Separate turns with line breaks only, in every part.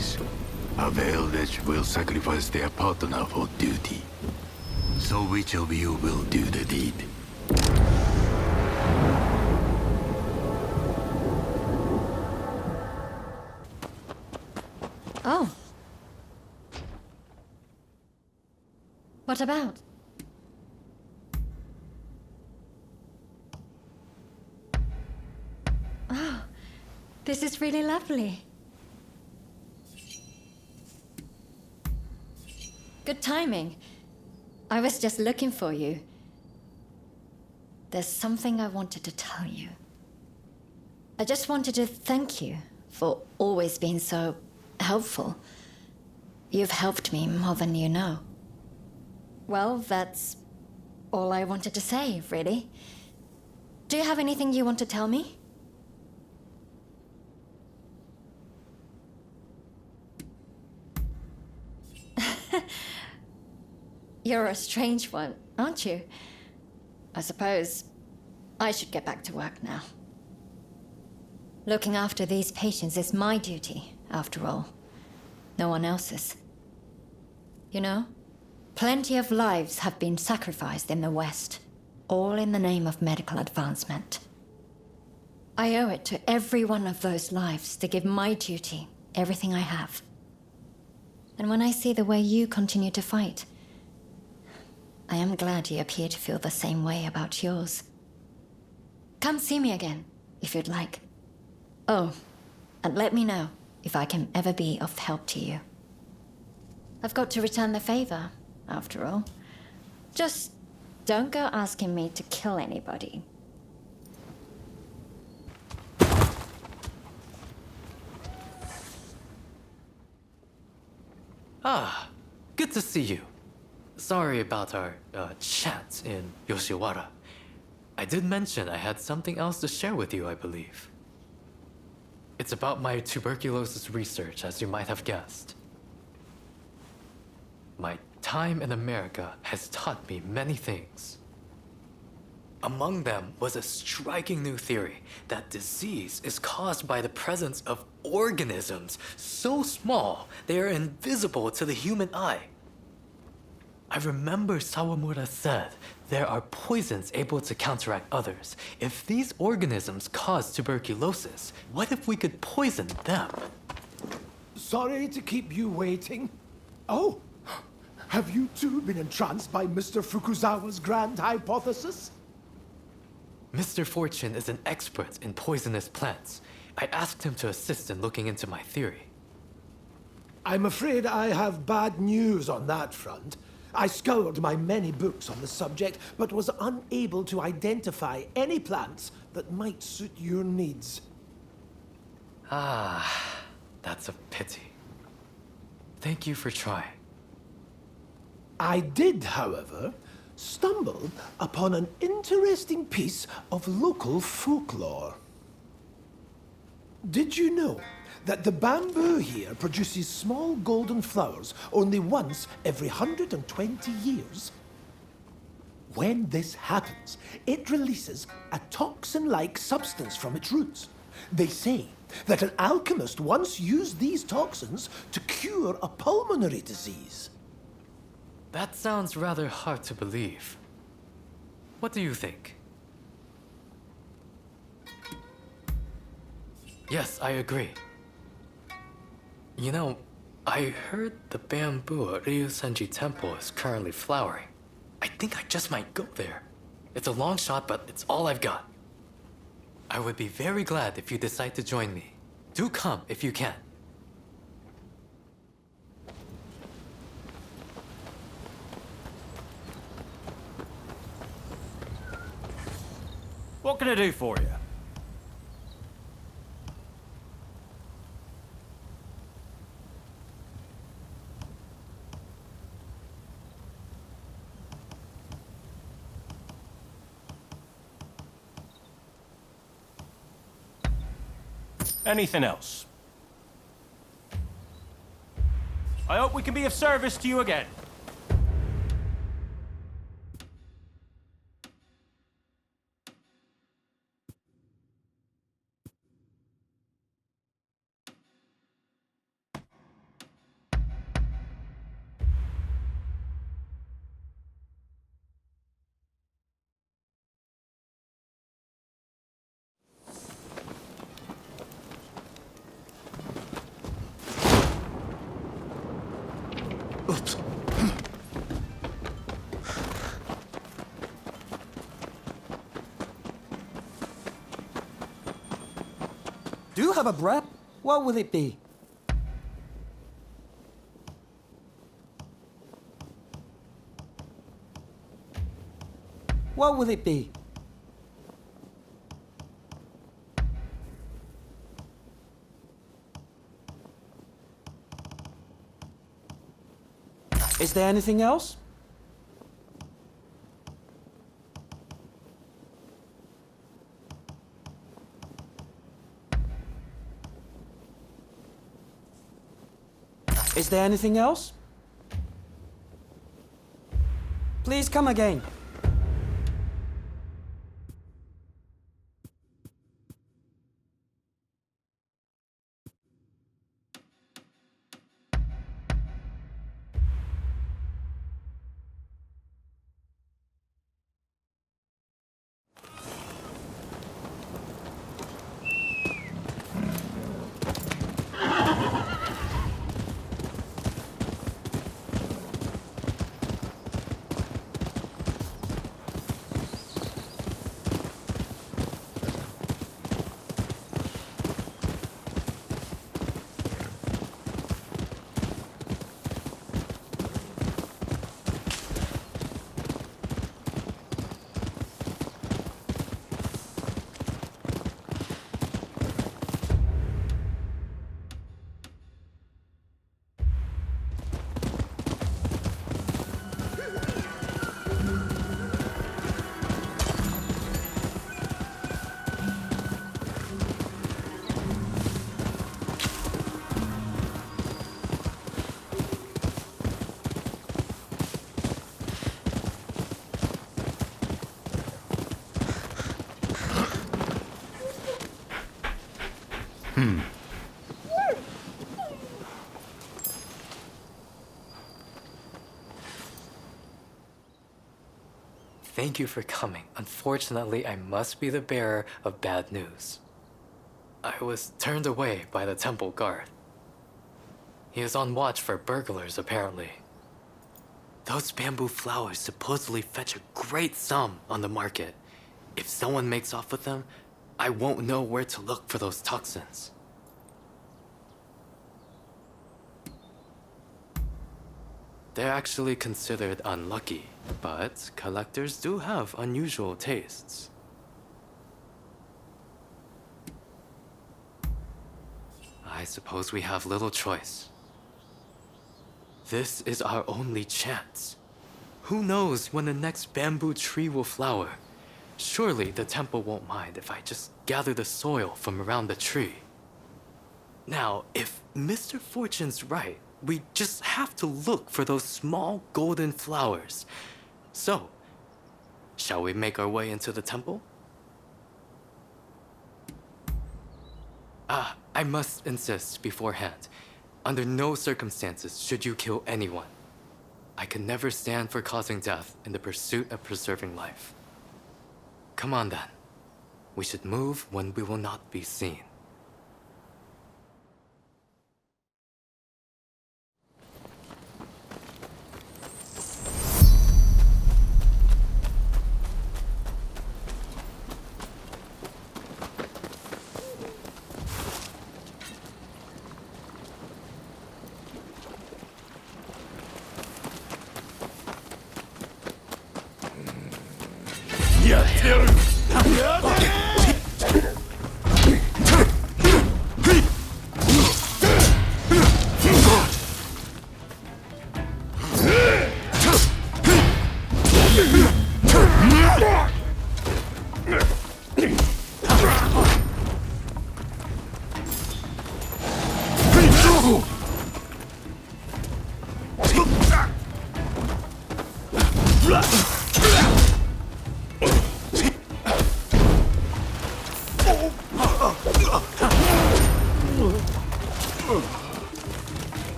sacrifice. A village will sacrifice their partner for duty. So which of you will do the deed?
Oh. What about? Oh, this is really lovely. Good timing. I was just looking for you. There's something I wanted to tell you. I just wanted to thank you for always being so helpful. You've helped me more than you know. Well, that's all I wanted to say, really. Do you have anything you want to tell me? You're a strange one, aren't you? I suppose I should get back to work now. Looking after these patients is my duty, after all. No one else's. You know, plenty of lives have been sacrificed in the West, all in the name of medical advancement. I owe it to every one of those lives to give my duty everything I have. And when I see the way you continue to fight, I am glad you appear to feel the same way about yours. Come see me again, if you'd like. Oh, and let me know if I can ever be of help to you. I've got to return the favor, after all. Just don't go asking me to kill anybody.
Ah, good to see you. Sorry about our chat in Yoshiwara. I did mention I had something else to share with you, I believe. It's about my tuberculosis research, as you might have guessed. My time in America has taught me many things. Among them was a striking new theory that disease is caused by the presence of organisms so small they are invisible to the human eye. I remember Sawamura said there are poisons able to counteract others. If these organisms cause tuberculosis, what if we could poison them?
Sorry to keep you waiting. Oh, have you too been entranced by Mr. Fukuzawa's grand hypothesis?
Mr. Fortune is an expert in poisonous plants. I asked him to assist in looking into my theory.
I'm afraid I have bad news on that front. I scoured my many books on the subject, but was unable to identify any plants that might suit your needs.
Ah, that's a pity. Thank you for trying.
I did, however, stumble upon an interesting piece of local folklore. Did you know that the bamboo here produces small golden flowers only once every 120 years? When this happens, it releases a toxin-like substance from its roots. They say that an alchemist once used these toxins to cure a pulmonary disease.
That sounds rather hard to believe. What do you think? Yes, I agree. You know, I heard the bamboo at Ryusenji Temple is currently flowering. I think I just might go there. It's a long shot, but it's all I've got. I would be very glad if you decide to join me. Do come if you can.
What can I do for you? Anything else? I hope we can be of service to you again.
you have a breath? What will it be? What will it be? Is there anything else? Is there anything else? Please come again.
Thank you for coming. Unfortunately, I must be the bearer of bad news. I was turned away by the temple guard. He is on watch for burglars, apparently. Those bamboo flowers supposedly fetch a great sum on the market. If someone makes off with them, I won't know where to look for those toxins. They're actually considered unlucky, but collectors do have unusual tastes. I suppose we have little choice. This is our only chance. Who knows when the next bamboo tree will flower? Surely the temple won't mind if I just gather the soil from around the tree. Now, if Mr. Fortune's right, we just have to look for those small golden flowers. So, shall we make our way into the temple? I must insist beforehand. Under no circumstances should you kill anyone. I can never stand for causing death in the pursuit of preserving life. Come on then. We should move when we will not be seen.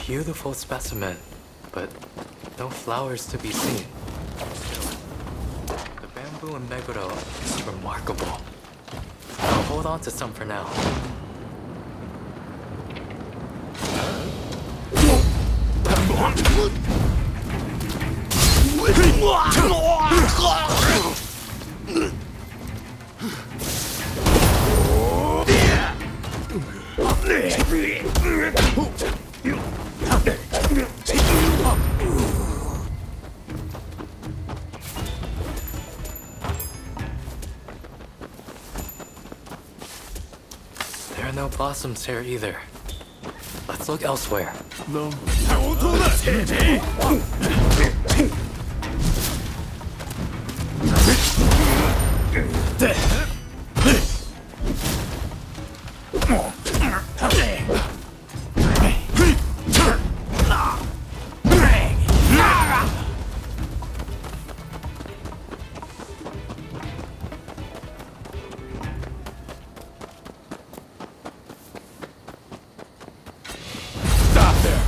beautiful specimen, but no flowers to be seen. Still, the bamboo in Meguro is remarkable. I'll hold on to some for now. There are no blossoms here either. Let's look elsewhere.
No.
Stop there!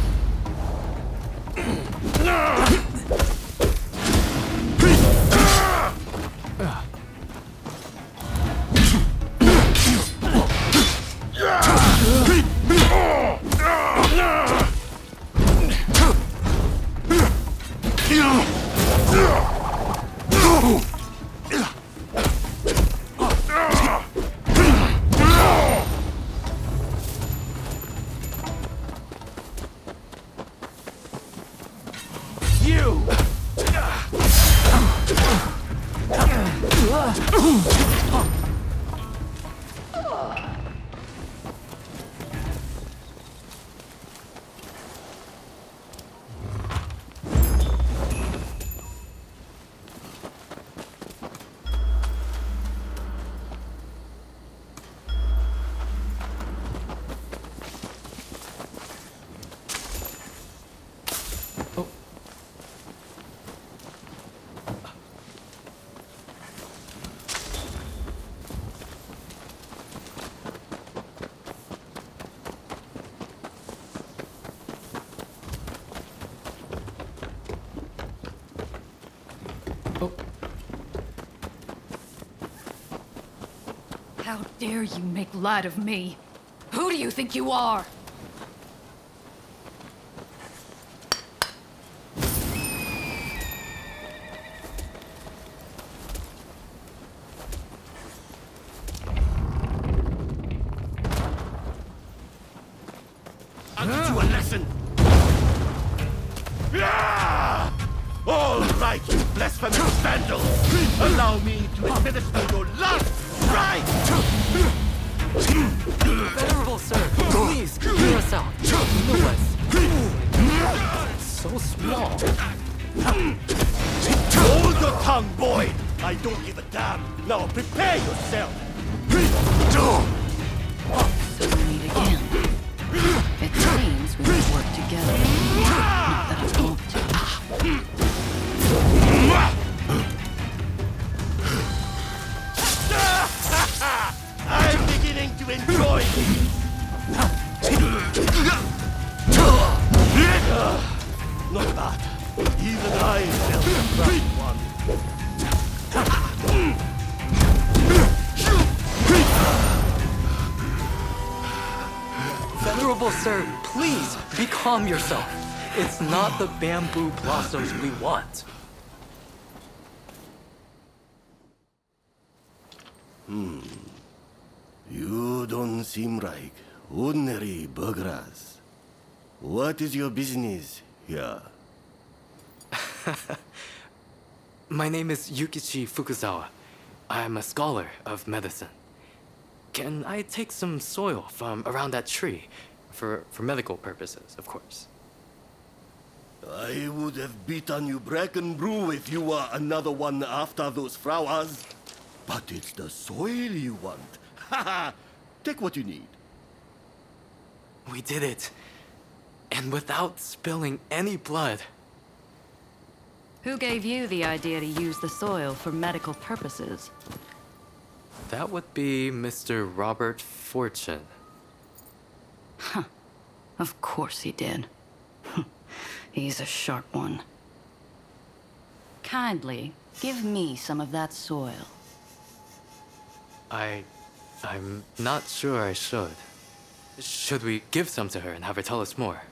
You!
How dare you make light of me? Who do you think you are?
I'll teach you a lesson. Yeah! All right, you blasphemous vandal! Allow me to administer your last right!
Venerable sir, please, hear us out. Nameless. So small.
Hold your tongue, boy! I don't give a damn. Now prepare yourself!
So we meet again. It seems we will work together. Not that I want to.
I'm beginning to enjoy this! Not bad. Even I felt the right one.
Venerable sir, please, be calm yourself. It's not the bamboo blossoms we want.
You don't seem like ordinary burghers. What is your business here?
My name is Yukichi Fukuzawa. I'm a scholar of medicine. Can I take some soil from around that tree? For medical purposes, of course.
I would have beaten you bracken brew if you were another one after those flowers. But it's the soil you want. Haha! Take what you need.
We did it. And without spilling any blood.
Who gave you the idea to use the soil for medical purposes?
That would be Mr. Robert Fortune.
Of course he did. He's a sharp one. Kindly give me some of that soil.
I'm not sure I should. Should we give some to her and have her tell us more?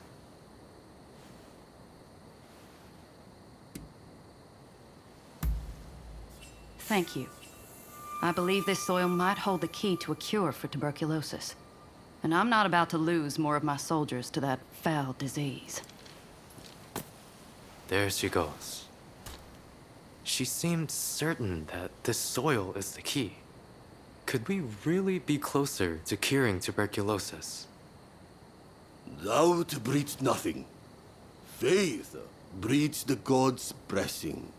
Thank you. I believe this soil might hold the key to a cure for tuberculosis. And I'm not about to lose more of my soldiers to that foul disease.
There she goes. She seemed certain that this soil is the key. Could we really be closer to curing tuberculosis?
Doubt breeds nothing. Faith breeds the gods' blessing.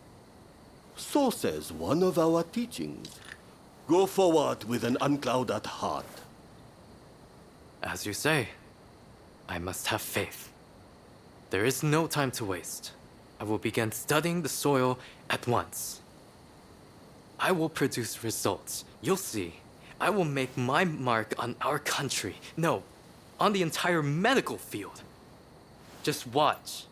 So says one of our teachings. Go forward with an unclouded heart.
As you say, I must have faith. There is no time to waste. I will begin studying the soil at once. I will produce results. You'll see. I will make my mark on our country. No, on the entire medical field. Just watch.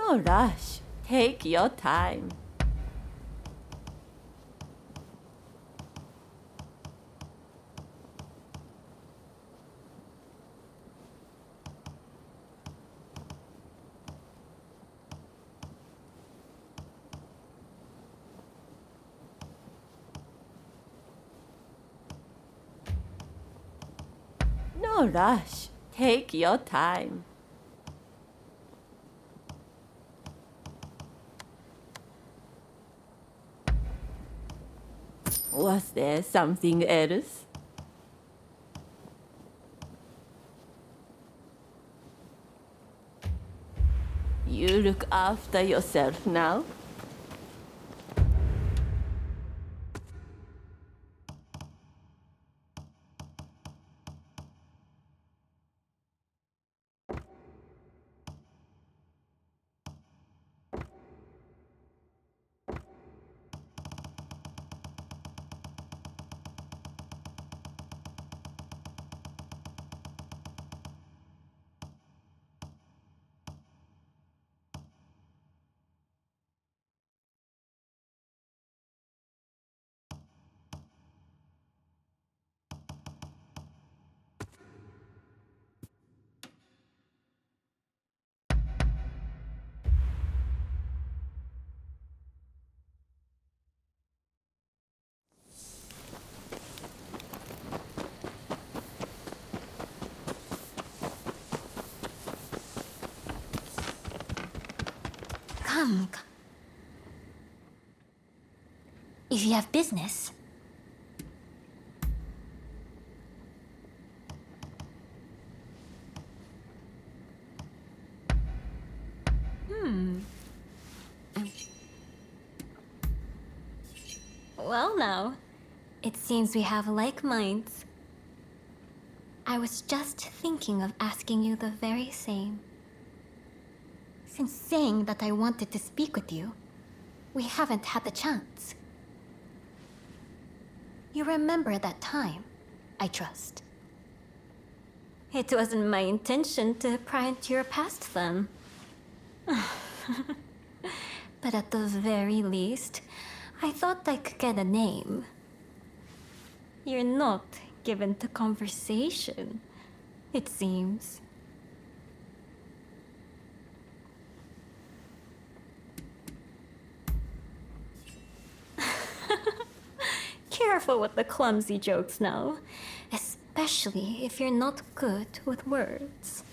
No rush. Take your time. No rush. Take your time. Was there something else? You look after yourself now.
If you have business.
Well now, it seems we have like minds. I was just thinking of asking you the very same. Since saying that I wanted to speak with you, we haven't had the chance. You remember that time, I trust. It wasn't my intention to pry into your past then. But at the very least, I thought I could get a name. You're not given to conversation, it seems. Careful with the clumsy jokes now, especially if you're not good with words.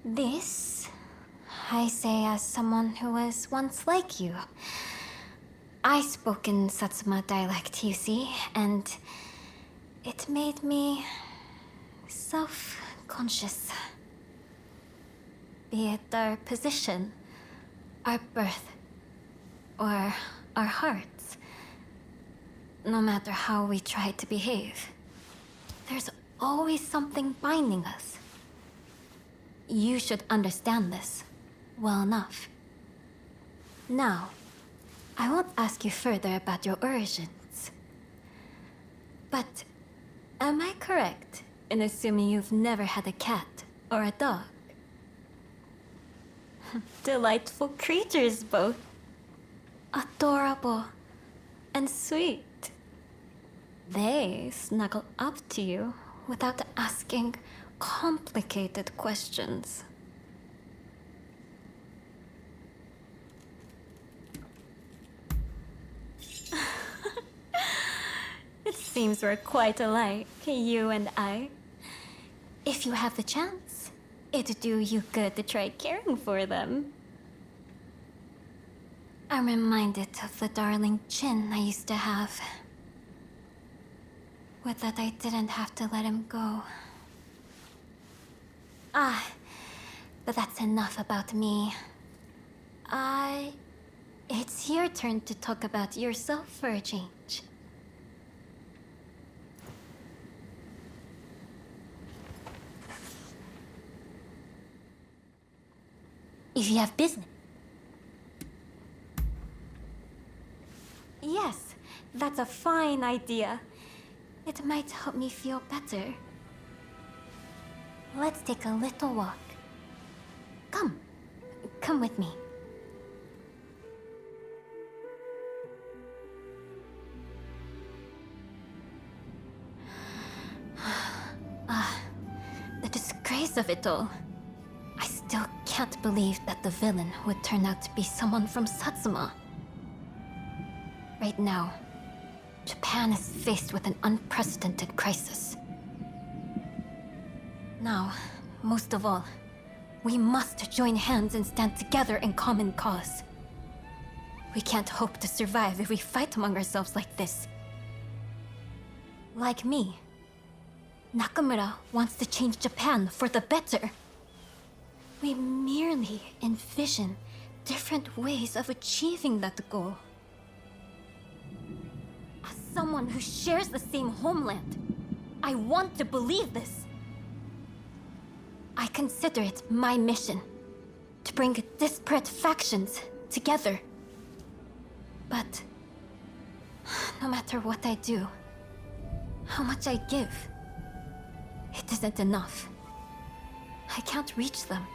This, I say as someone who was once like you. I spoke in Satsuma dialect, you see, and it made me self-conscious. Be it our position, our birth, or our hearts. No matter how we try to behave, there's always something binding us. You should understand this well enough. Now, I won't ask you further about your origins. But am I correct in assuming you've never had a cat or a dog? Delightful creatures both. Adorable and sweet. They snuggle up to you without asking complicated questions. It seems we're quite alike, you and I. If you have the chance, it'd do you good to try caring for them. I'm reminded of the darling chin I used to have. With that, I didn't have to let him go. But that's enough about me. It's your turn to talk about yourself for a change.
If you have business.
Yes, that's a fine idea. It might help me feel better. Let's take a little walk. Come with me. The disgrace of it all. I still can't believe that the villain would turn out to be someone from Satsuma. Right now, Japan is faced with an unprecedented crisis. Now, most of all, we must join hands and stand together in common cause. We can't hope to survive if we fight among ourselves like this. Like me, Nakamura wants to change Japan for the better. We merely envision different ways of achieving that goal. As someone who shares the same homeland, I want to believe this. I consider it my mission to bring disparate factions together. But no matter what I do, how much I give, it isn't enough. I can't reach them.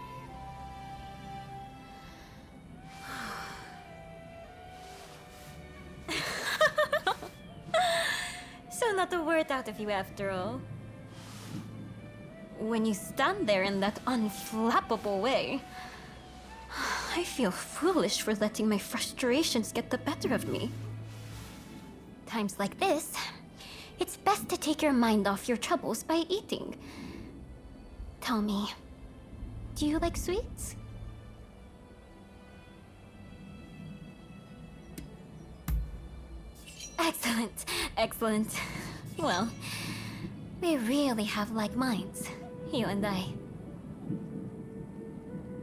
So not a word out of you after all. When you stand there in that unflappable way, I feel foolish for letting my frustrations get the better of me. Times like this, it's best to take your mind off your troubles by eating. Tell me, do you like sweets? Excellent, excellent. Well, we really have like minds, you and I.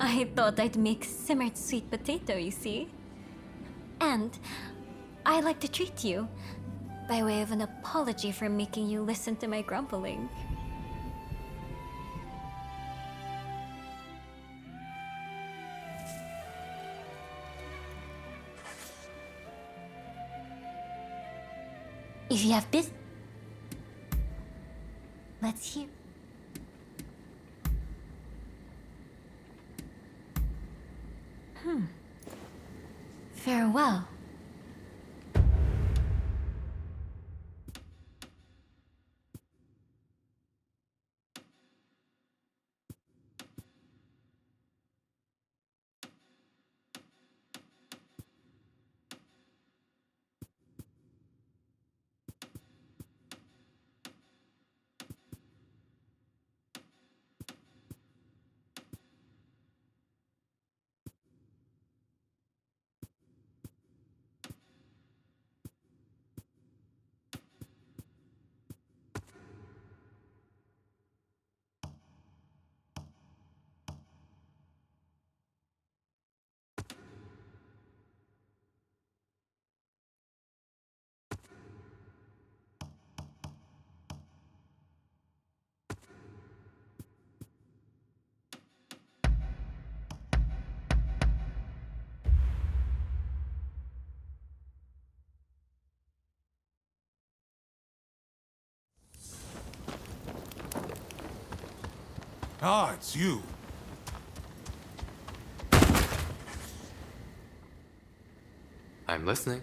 I thought I'd make simmered sweet potato, you see? And I like to treat you by way of an apology for making you listen to my grumbling. If you have let's hear. Farewell.
Ah, it's you.
I'm listening.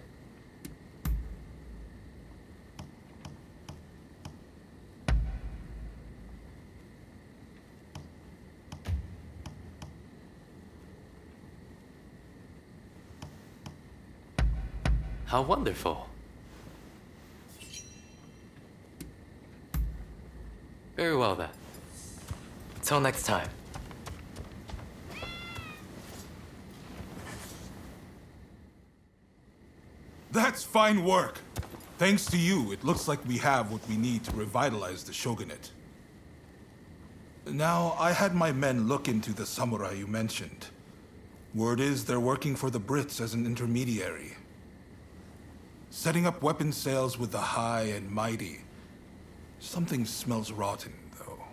How wonderful. Very well then. Till next time.
That's fine work. Thanks to you, it looks like we have what we need to revitalize the Shogunate. Now, I had my men look into the samurai you mentioned. Word is they're working for the Brits as an intermediary. Setting up weapon sales with the high and mighty. Something smells rotten, though.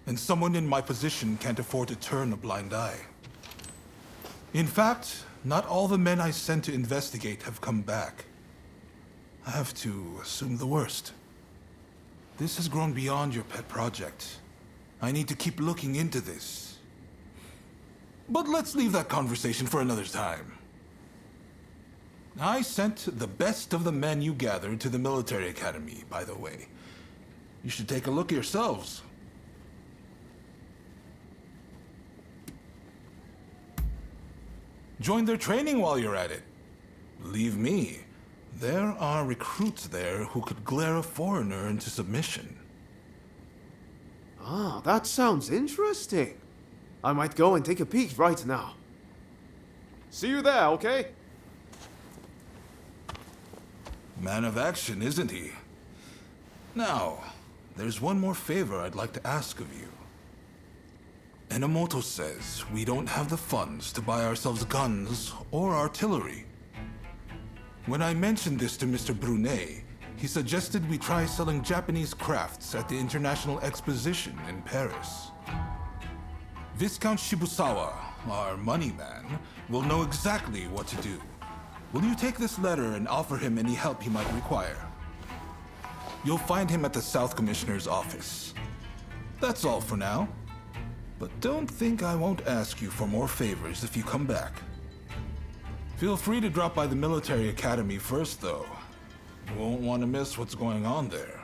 And someone in my position can't afford to turn a blind eye. In fact, not all the men I sent to investigate have come back. I have to assume the worst. This has grown beyond your pet project. I need to keep looking into this. But let's leave that conversation for another time. I sent the best of the men you gathered to the military academy, by the way. You should take a look yourselves. Join their training while you're at it. Believe me, there are recruits there who could glare a foreigner into submission.
Ah, that sounds interesting. I might go and take a peek right now. See you there, okay?
Man of action, isn't he? Now, there's one more favor I'd like to ask of you. Enomoto says we don't have the funds to buy ourselves guns or artillery. When I mentioned this to Mr. Brunet, he suggested we try selling Japanese crafts at the International Exposition in Paris. Viscount Shibusawa, our money man, will know exactly what to do. Will you take this letter and offer him any help he might require? You'll find him at the South Commissioner's office. That's all for now. But don't think I won't ask you for more favors if you come back. Feel free to drop by the military academy first, though. You won't want to miss what's going on there.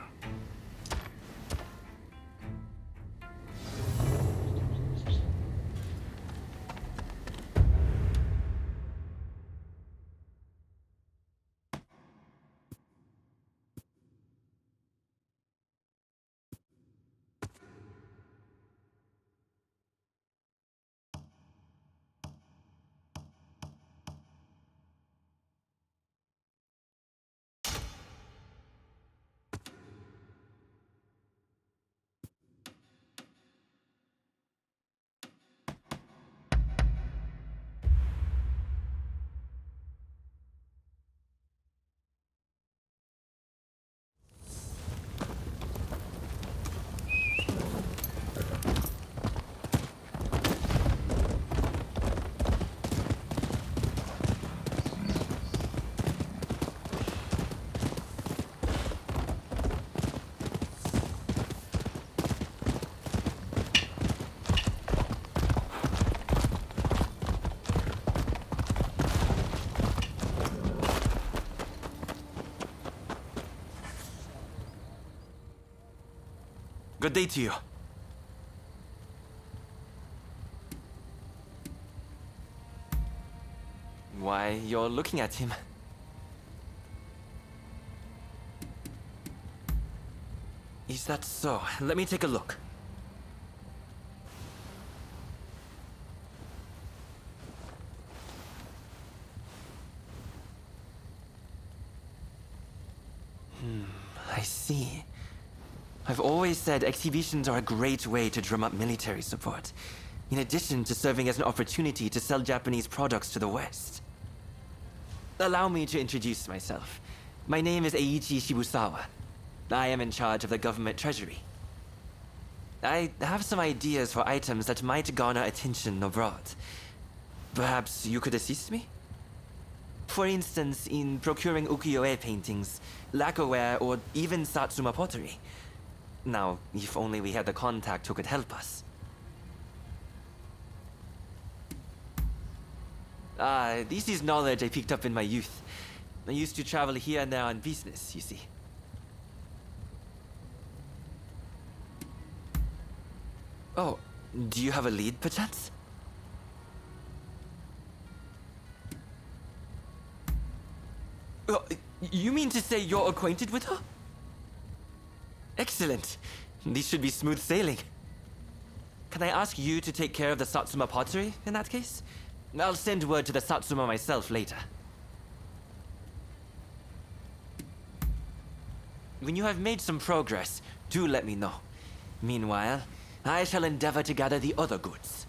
Good day to you. Why, you're looking at him. Is that so? Let me take a look. I see. I've always said exhibitions are a great way to drum up military support, in addition to serving as an opportunity to sell Japanese products to the West. Allow me to introduce myself. My name is Eiichi Shibusawa. I am in charge of the government treasury. I have some ideas for items that might garner attention abroad. Perhaps you could assist me? For instance, in procuring ukiyo-e paintings, lacquerware, or even Satsuma pottery. Now, if only we had the contact who could help us. This is knowledge I picked up in my youth. I used to travel here and there on business, you see. Oh, do you have a lead, perchance? You mean to say you're acquainted with her? Excellent. This should be smooth sailing. Can I ask you to take care of the Satsuma pottery, in that case? I'll send word to the Satsuma myself later. When you have made some progress, do let me know. Meanwhile, I shall endeavor to gather the other goods.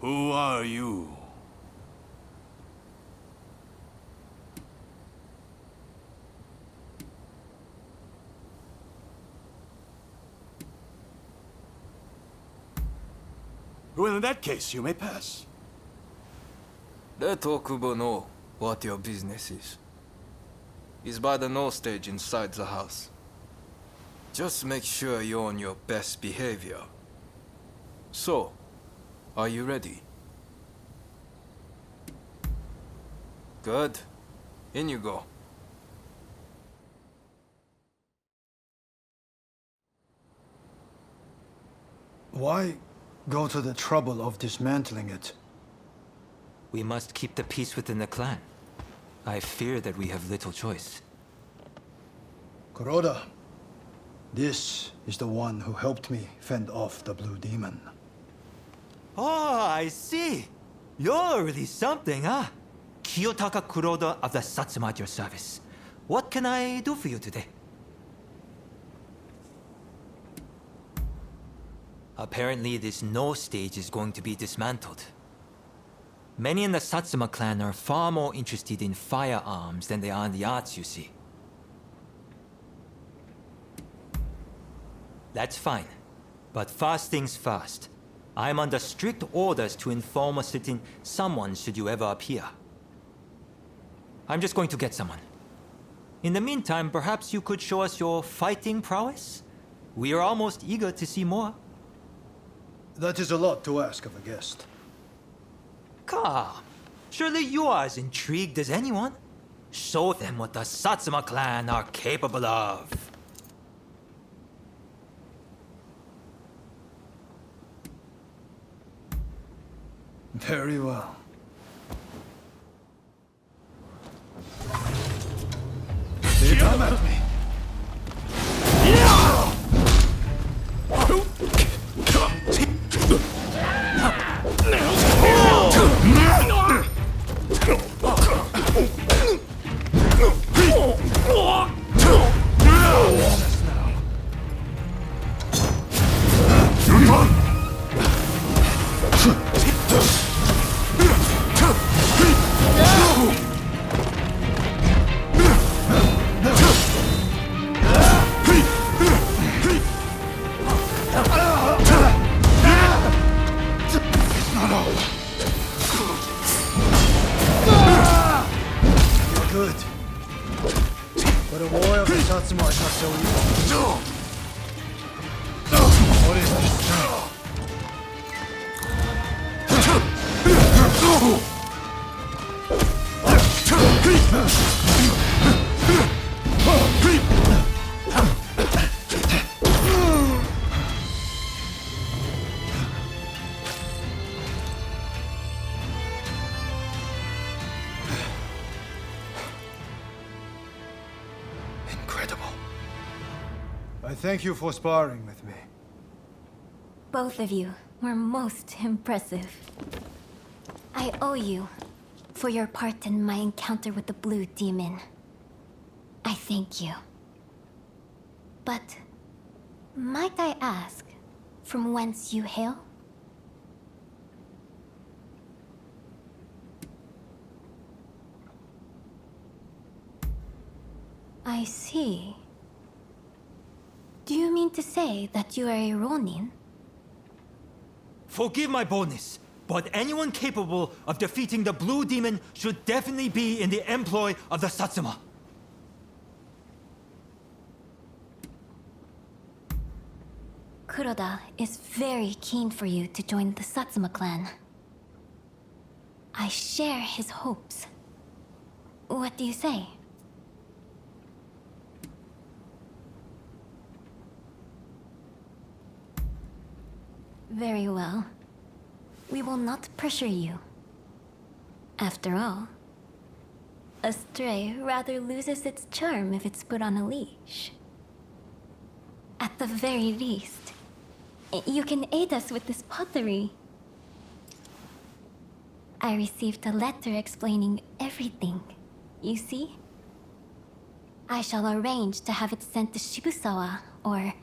Who are you? Well, in that case, you may pass.
Let Okubo know what your business is. He's by the no stage inside the house. Just make sure you're on your best behavior. So, are you ready? Good. In you go.
Why go to the trouble of dismantling it?
We must keep the peace within the clan. I fear that we have little choice.
Kuroda, this is the one who helped me fend off the Blue Demon.
Oh, I see. You're really something, huh? Kiyotaka Kuroda of the Satsuma at your service. What can I do for you today? Apparently, this no stage is going to be dismantled. Many in the Satsuma clan are far more interested in firearms than they are in the arts, you see. That's fine. But first things first. I'm under strict orders to inform a certain someone should you ever appear. I'm just going to get someone. In the meantime, perhaps you could show us your fighting prowess? We are almost eager to see more.
That is a lot to ask of a guest.
Come. Surely you are as intrigued as anyone. Show them what the Satsuma clan are capable of.
Very well. They come at me. But a war of the Satsuma is not so easy. What is this strength?
Incredible.
I thank you for sparring with me.
Both of you were most impressive. I owe you for your part in my encounter with the Blue Demon. I thank you. But might I ask from whence you hail? I see. Do you mean to say that you are a Ronin?
Forgive my boldness, but anyone capable of defeating the Blue Demon should definitely be in the employ of the Satsuma.
Kuroda is very keen for you to join the Satsuma clan. I share his hopes. What do you say? Very well. We will not pressure you. After all, a stray rather loses its charm if it's put on a leash. At the very least, you can aid us with this pottery. I received a letter explaining everything, you see? I shall arrange to have it sent to Shibusawa, or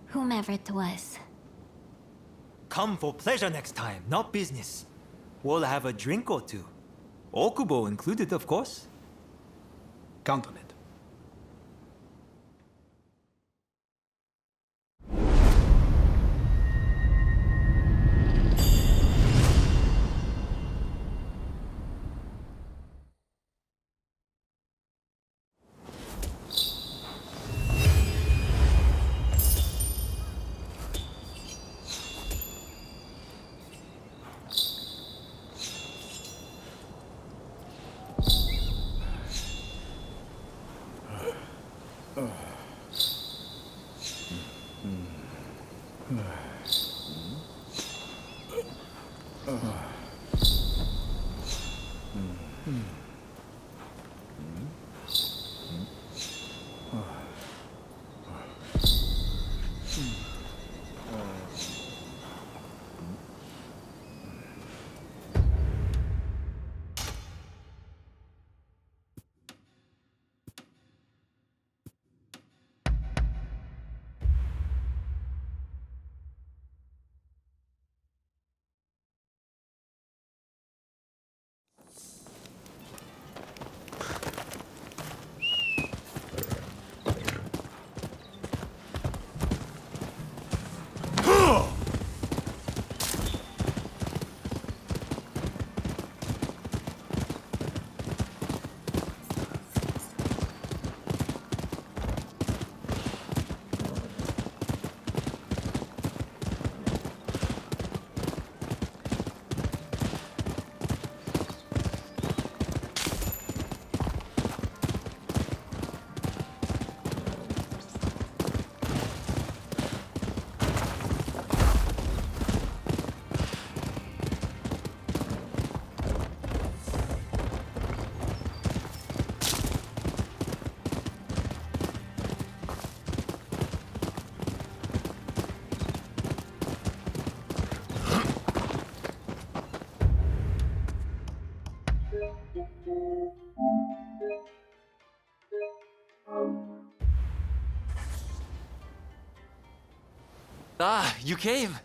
whomever it was.
Come for pleasure next time, not business. We'll have a drink or two. Okubo included, of course.
Count on it.
Ah, you came.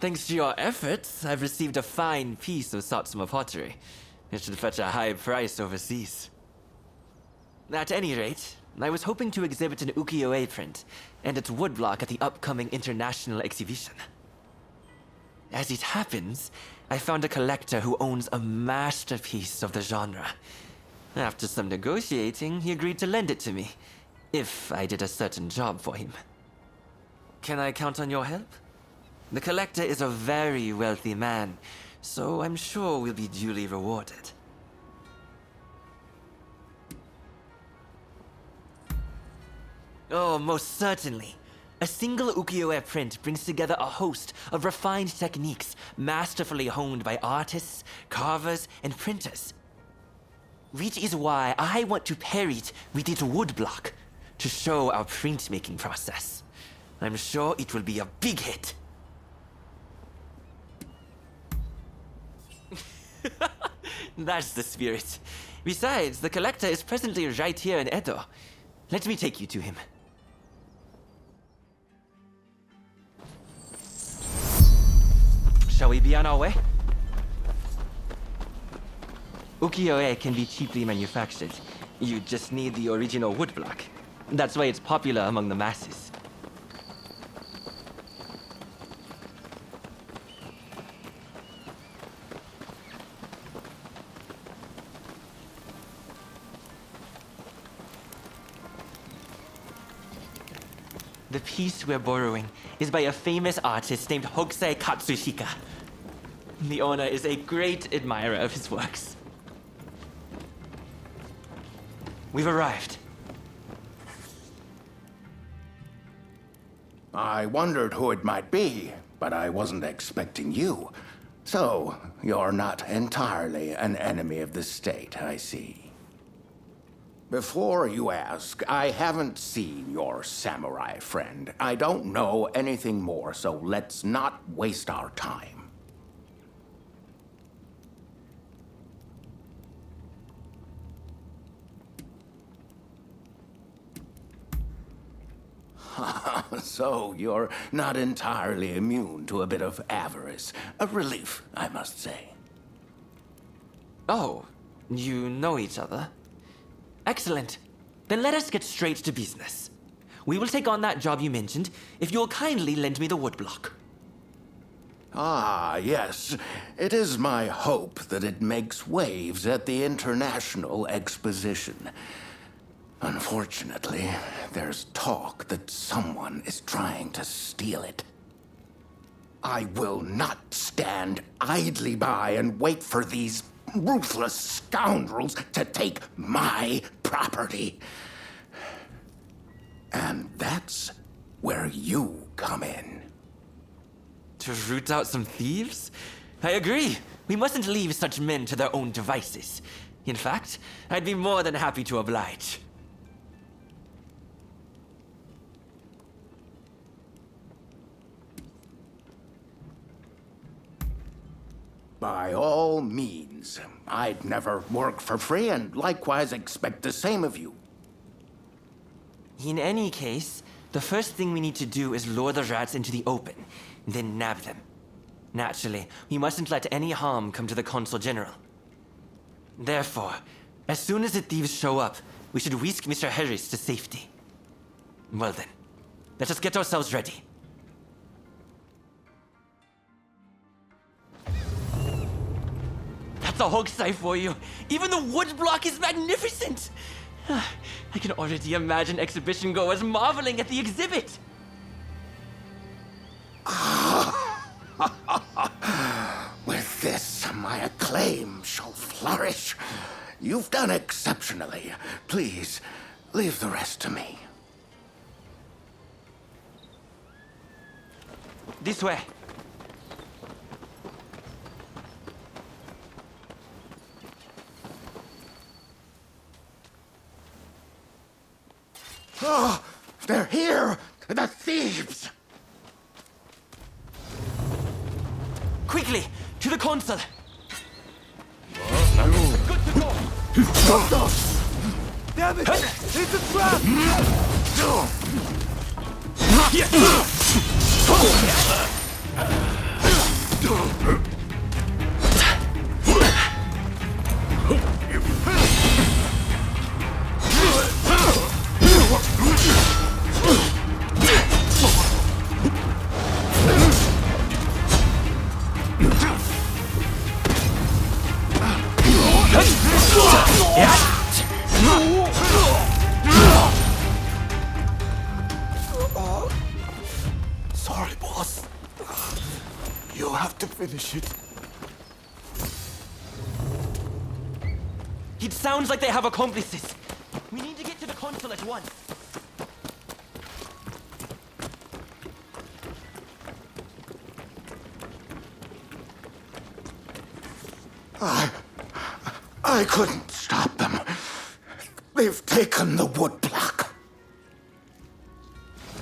Thanks to your efforts, I've received a fine piece of Satsuma pottery. It should fetch a high price overseas. At any rate, I was hoping to exhibit an ukiyo-e print and its woodblock at the upcoming international exhibition. As it happens, I found a collector who owns a masterpiece of the genre. After some negotiating, he agreed to lend it to me. If I did a certain job for him. Can I count on your help? The Collector is a very wealthy man, so I'm sure we'll be duly rewarded. Oh, most certainly. A single ukiyo-e print brings together a host of refined techniques masterfully honed by artists, carvers, and printers. Which is why I want to pair it with its woodblock to show our printmaking process. I'm sure it will be a big hit. That's the spirit. Besides, the Collector is presently right here in Edo. Let me take you to him. Shall we be on our way? Ukiyo-e can be cheaply manufactured. You just need the original woodblock. That's why it's popular among the masses. The piece we're borrowing is by a famous artist named Hokusai Katsushika. The owner is a great admirer of his works. We've arrived.
I wondered who it might be, but I wasn't expecting you. So, you're not entirely an enemy of the state, I see. Before you ask, I haven't seen your samurai friend. I don't know anything more, so let's not waste our time. So you're not entirely immune to a bit of avarice. A relief, I must say.
Oh, you know each other? Excellent. Then let us get straight to business. We will take on that job you mentioned if you'll kindly lend me the woodblock.
Ah, yes. It is my hope that it makes waves at the International Exposition. Unfortunately, there's talk that someone is trying to steal it. I will not stand idly by and wait for these ruthless scoundrels to take my property. And that's where you come in.
To root out some thieves? I agree. We mustn't leave such men to their own devices. In fact, I'd be more than happy to oblige.
By all means. I'd never work for free and likewise expect the same of you.
In any case, the first thing we need to do is lure the rats into the open, then nab them. Naturally, we mustn't let any harm come to the Consul General. Therefore, as soon as the thieves show up, we should whisk Mr. Harris to safety. Well then, let us get ourselves ready. That's a hokusai for you. Even the woodblock is magnificent. I can already imagine exhibition goers marveling at the exhibit.
With this, my acclaim shall flourish. You've done exceptionally. Please, leave the rest to me.
This way.
Oh, they're here! The thieves!
Quickly, to the consul!
Good to go! Damn it! It's a trap!
It sounds like they have accomplices. We need to get to the console at once.
I couldn't stop them. They've taken the woodblock.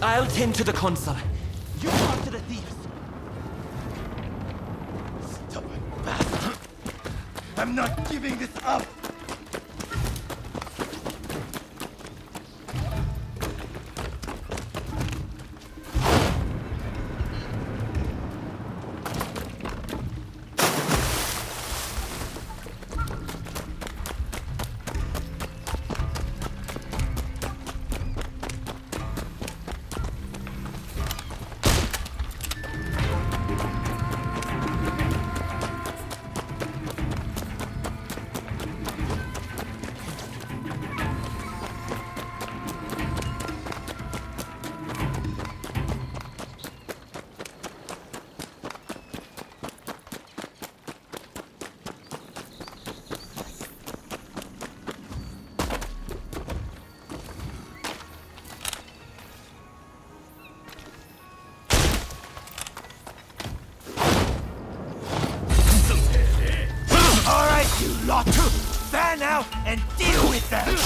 I'll tend to the console. You talk to the thieves.
Stubborn bastard. I'm not giving this up.
Stand out and deal with them!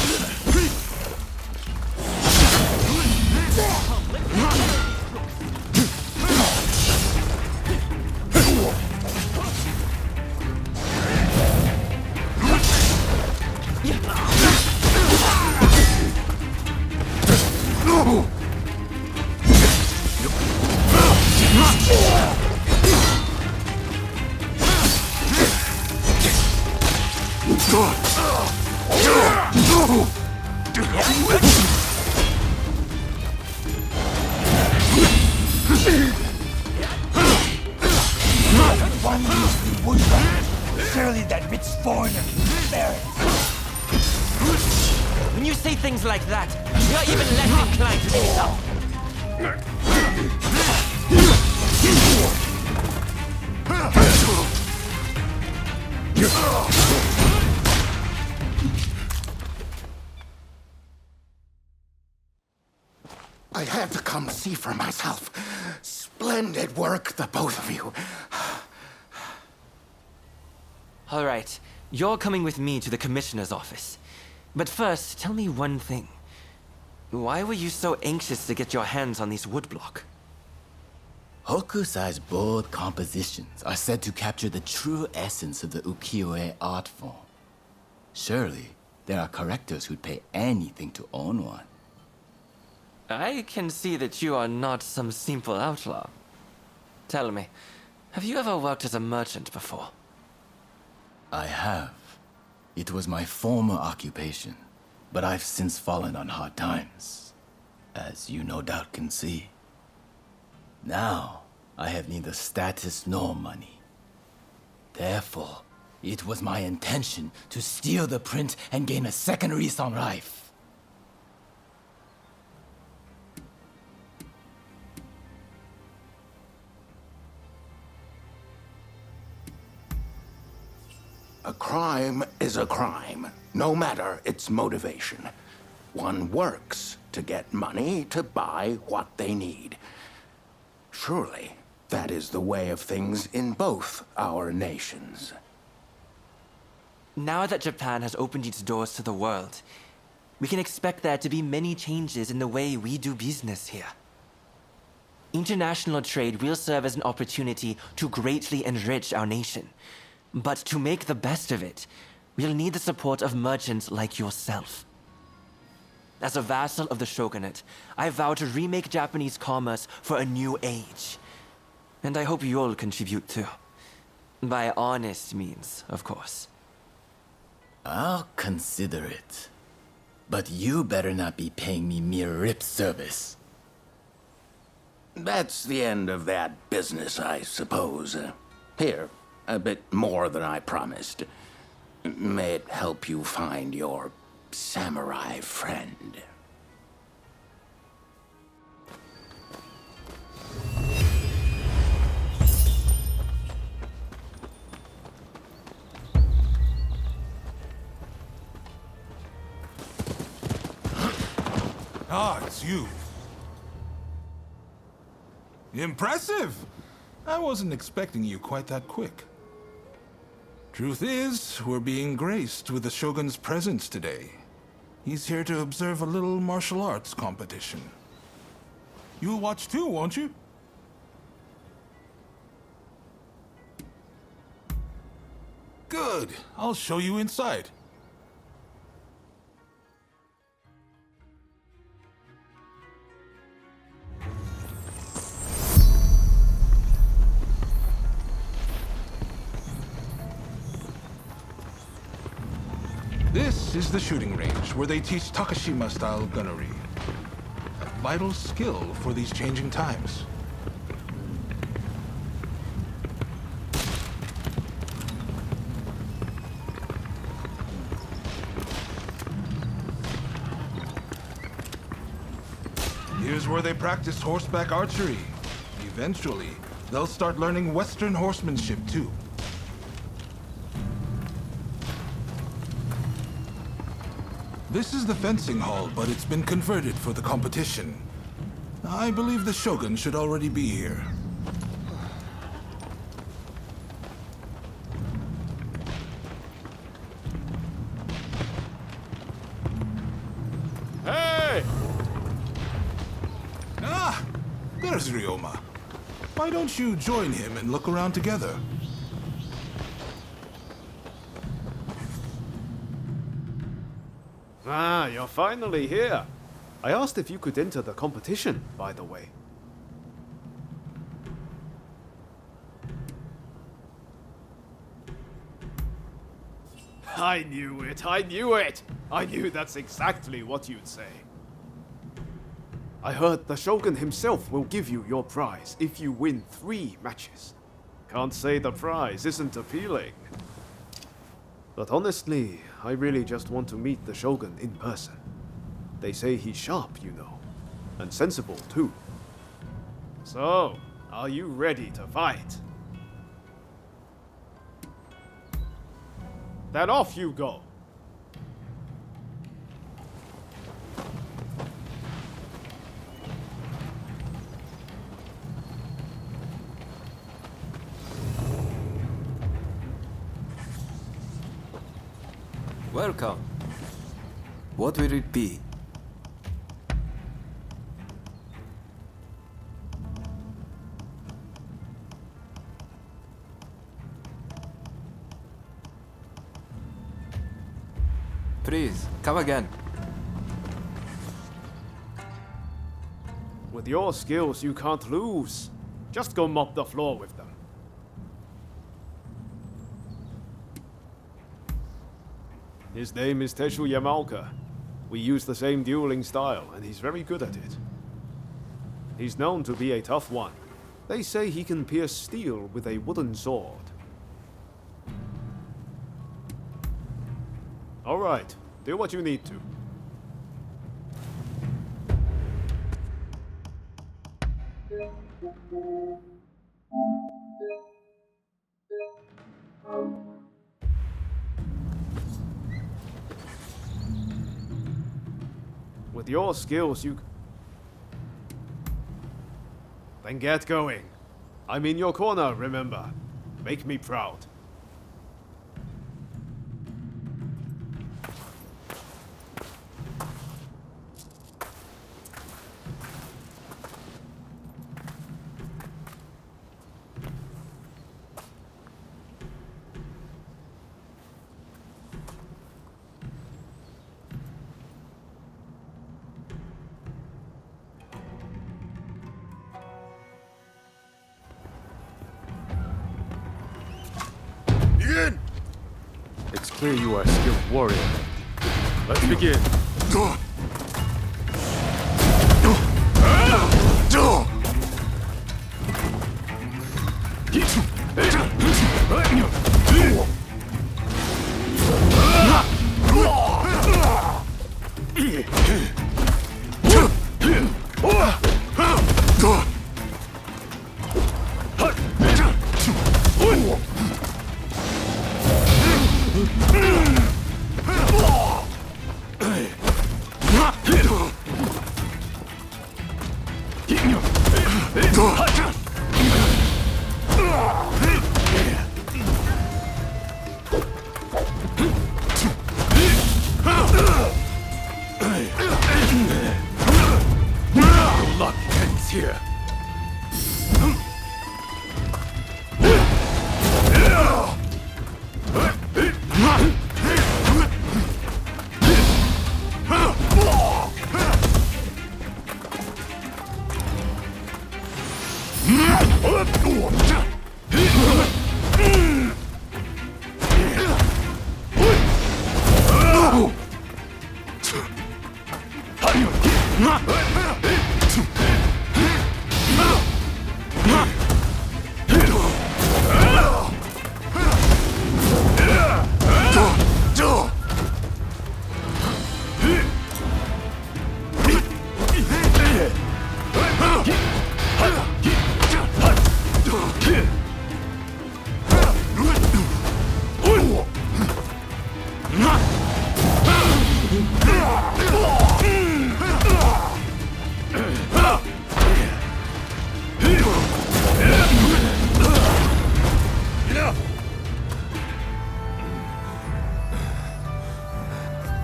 Surely that rich foreigner there.
When you say things like that, you're even less inclined to make it up.
I had to come see for myself. Splendid work, the both of you.
All right, you're coming with me to the commissioner's office. But first, tell me one thing. Why were you so anxious to get your hands on these woodblock?
Hokusai's bold compositions are said to capture the true essence of the ukiyo-e art form. Surely, there are collectors who'd pay anything to own one.
I can see that you are not some simple outlaw. Tell me, have you ever worked as a merchant before?
I have. It was my former occupation, but I've since fallen on hard times, as you no doubt can see. Now, I have neither status nor money. Therefore, it was my intention to steal the print and gain a second lease on life.
A crime is a crime, no matter its motivation. One works to get money to buy what they need. Surely, that is the way of things in both our nations.
Now that Japan has opened its doors to the world, we can expect there to be many changes in the way we do business here. International trade will serve as an opportunity to greatly enrich our nation. But to make the best of it, we'll need the support of merchants like yourself. As a vassal of the Shogunate, I vow to remake Japanese commerce for a new age. And I hope you'll contribute too. By honest means, of course.
I'll consider it. But you better not be paying me mere lip service.
That's the end of that business, I suppose. Here, a bit more than I promised. May it help you find your samurai friend.
Ah, it's you. Impressive! I wasn't expecting you quite that quick. Truth is, we're being graced with the Shogun's presence today. He's here to observe a little martial arts competition. You'll watch too, won't you? Good. I'll show you inside. This is the shooting range where they teach Takashima-style gunnery. A vital skill for these changing times. Here's where they practice horseback archery. Eventually, they'll start learning Western horsemanship too. This is the fencing hall, but it's been converted for the competition. I believe the Shogun should already be here.
Hey!
Ah! There's Ryoma. Why don't you join him and look around together?
Ah, you're finally here. I asked if you could enter the competition, by the way. I knew it, I knew it! I knew that's exactly what you'd say. I heard the Shogun himself will give you your prize if you win 3 matches. Can't say the prize isn't appealing. But honestly, I really just want to meet the Shogun in person. They say he's sharp, you know, and sensible too. So, are you ready to fight? Then off you go!
Welcome. What will it be? Please, come again.
With your skills, you can't lose. Just go mop the floor with them. His name is Teshu Yamaoka. We use the same dueling style, and he's very good at it. He's known to be a tough one. They say he can pierce steel with a wooden sword. All right, do what you need to. With your skills, you... Then get going. I'm in your corner, remember. Make me proud.
Begin!
It's clear you are a skilled warrior. Let's begin. Luck ends here.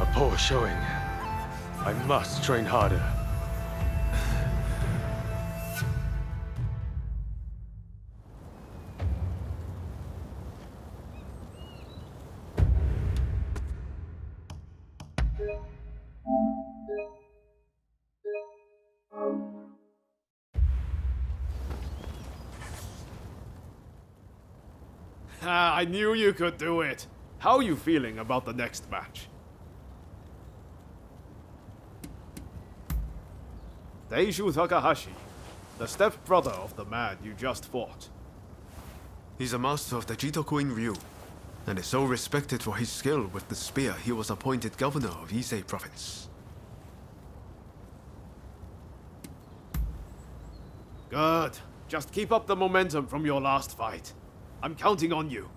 A poor showing. I must train harder.
I knew you could do it. How are you feeling about the next match? Deishu Takahashi, the stepbrother of the man you just fought.
He's a master of the Jitokuin Ryu, and is so respected for his skill with the spear he was appointed governor of Ise province.
Good. Just keep up the momentum from your last fight. I'm counting on you.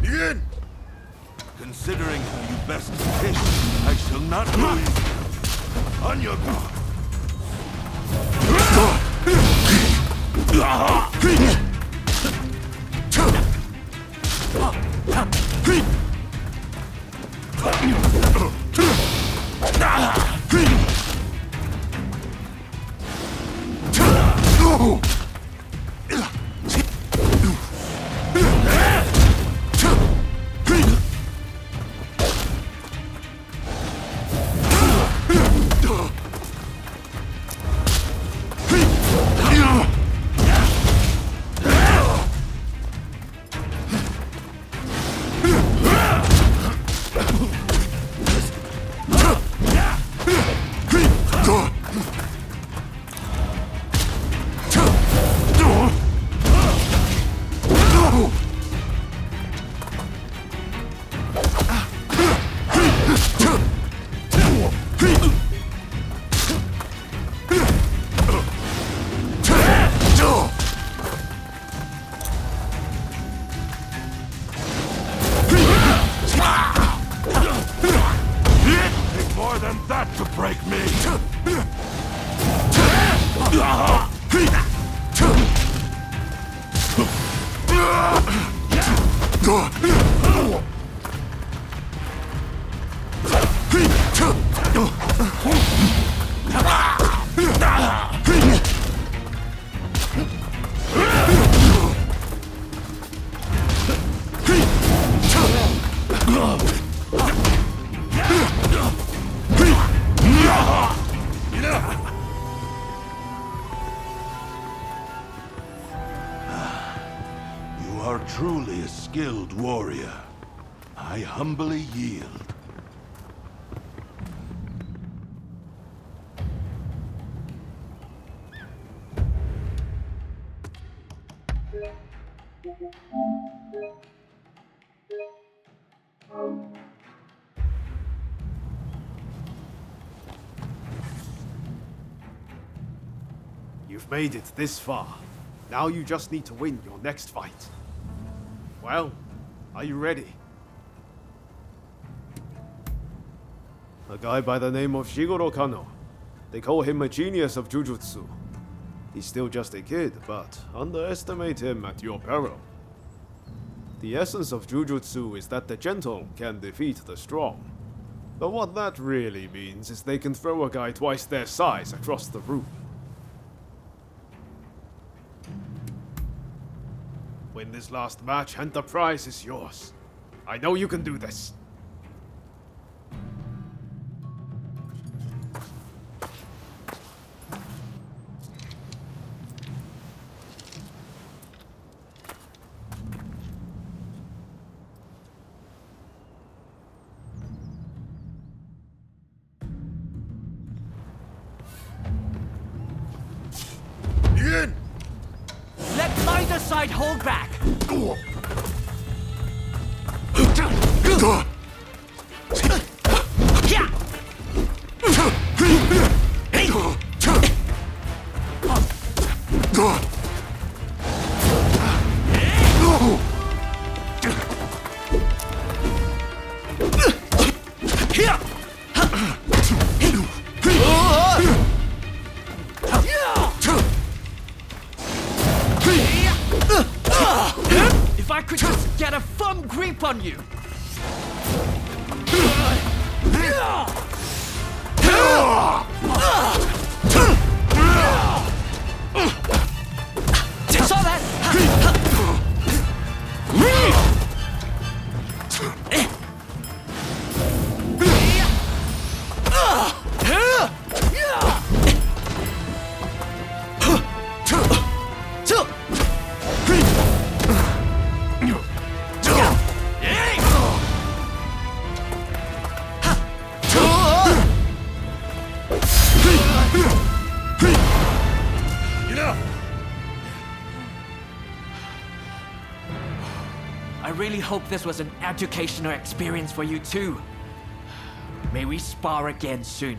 Begin! Considering who you best pick, I shall not lose. On your guard. More than that to break me! You are truly a skilled warrior. I humbly yield.
You've made it this far. Now you just need to win your next fight. Well, are you ready? A guy by the name of Shigoro Kano. They call him a genius of jujutsu. He's still just a kid, but underestimate him at your peril. The essence of jujutsu is that the gentle can defeat the strong. But what that really means is they can throw a guy twice their size across the room. Win this last match and the prize is yours. I know you can do this.
Let neither side hold back! If I could just get a firm grip on you! Saw that! I really hope this was an educational experience for you too. May we spar again soon.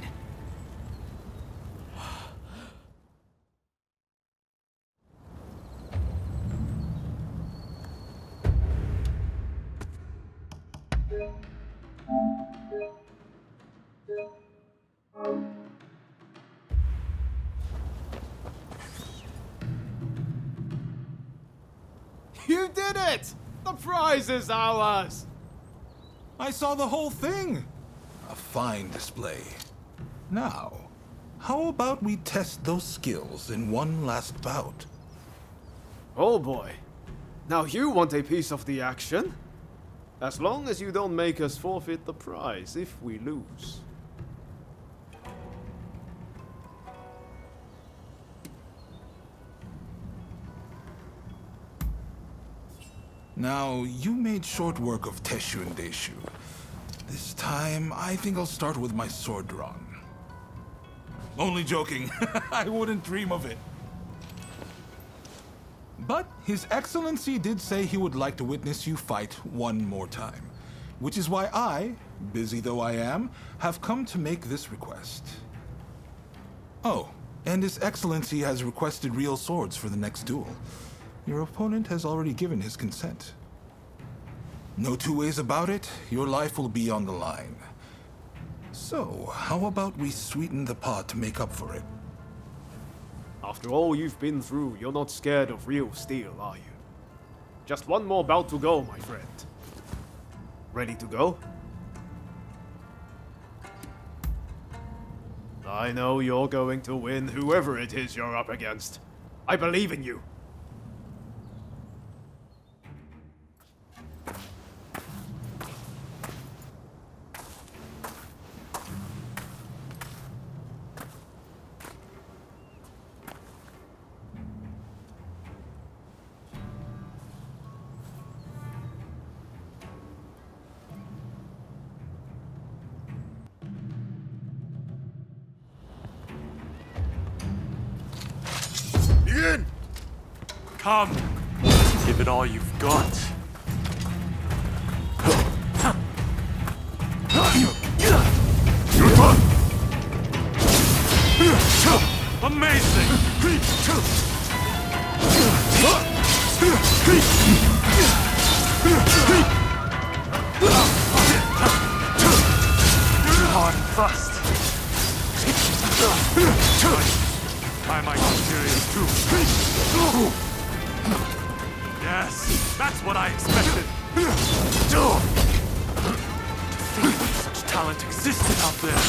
You did it! The prize is ours!
I saw the whole thing. A fine display. Now, how about we test those skills in one last bout?
Oh boy. Now you want a piece of the action? As long as you don't make us forfeit the prize if we lose.
Now, you made short work of Teshu and Deishu. This time, I think I'll start with my sword drawn. Only joking. I wouldn't dream of it. But His Excellency did say he would like to witness you fight one more time, which is why I, busy though I am, have come to make this request. Oh, and His Excellency has requested real swords for the next duel. Your opponent has already given his consent. No two ways about it, your life will be on the line. So, how about we sweeten the pot to make up for it?
After all you've been through, you're not scared of real steel, are you? Just one more bout to go, my friend. Ready to go? I know you're going to win whoever it is you're up against. I believe in you.
Come, give it all you've got. Your turn. Amazing! Hard and fast. I might be serious too. Yes, that's what I expected. To think such talent existed out there.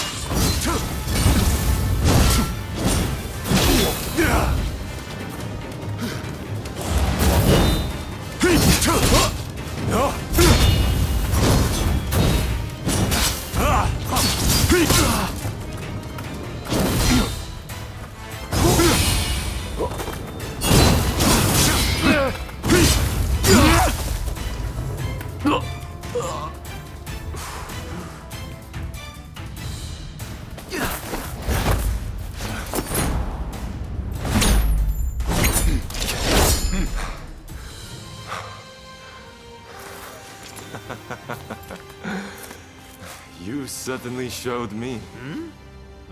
You certainly showed me.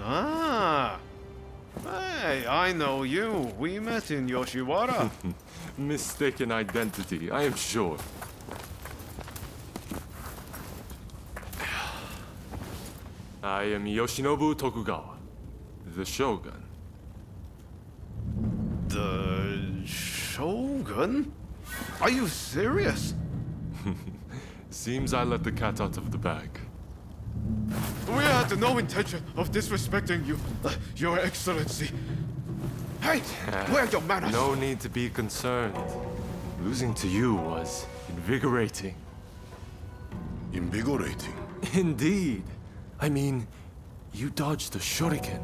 Ah. Hey, I know you. We met in Yoshiwara.
Mistaken identity, I am sure. I am Yoshinobu Tokugawa, the Shogun.
The Shogun? Are you serious?
Seems I let the cat out of the bag.
We had no intention of disrespecting you, Your Excellency. Hey, where are your manners?
No need to be concerned. Losing to you was invigorating.
Invigorating?
Indeed. I mean, you dodged a shuriken.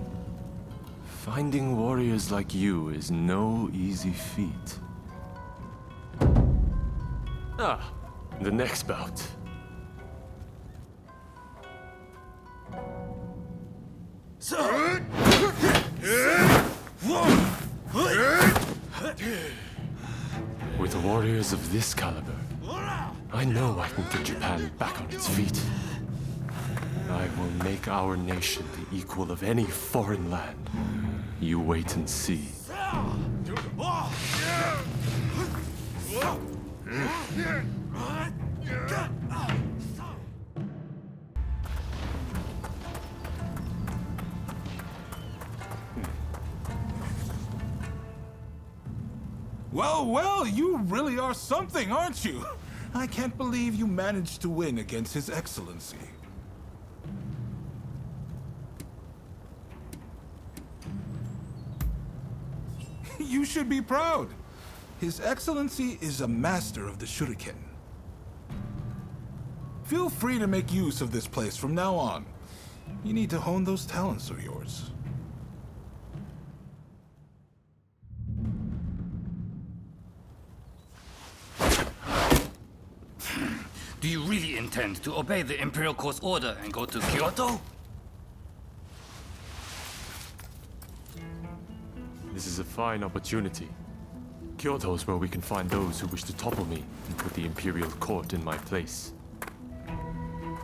Finding warriors like you is no easy feat. Ah, the next bout. With warriors of this caliber, I know I can get Japan back on its feet. I will make our nation the equal of any foreign land. You wait and see.
Well, you really are something, aren't you? I can't believe you managed to win against His Excellency. You should be proud. His Excellency is a master of the shuriken. Feel free to make use of this place from now on. You need to hone those talents of yours.
Do you really intend to obey the Imperial Court's order and go to Kyoto?
This is a fine opportunity. Kyoto is where we can find those who wish to topple me and put the Imperial Court in my place.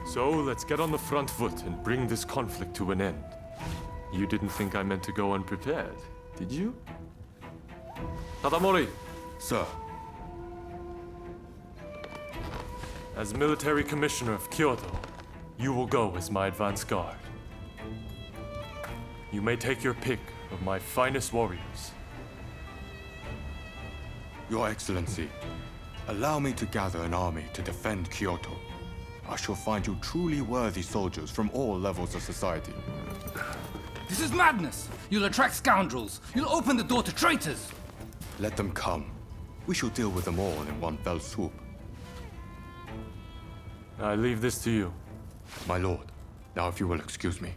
So let's get on the front foot and bring this conflict to an end. You didn't think I meant to go unprepared, did you? Tadamori!
Sir.
As military commissioner of Kyoto, you will go as my advance guard. You may take your pick of my finest warriors.
Your Excellency, allow me to gather an army to defend Kyoto. I shall find you truly worthy soldiers from all levels of society.
This is madness! You'll attract scoundrels! You'll open the door to traitors!
Let them come. We shall deal with them all in one fell swoop.
I leave this to you.
My lord, now if you will excuse me.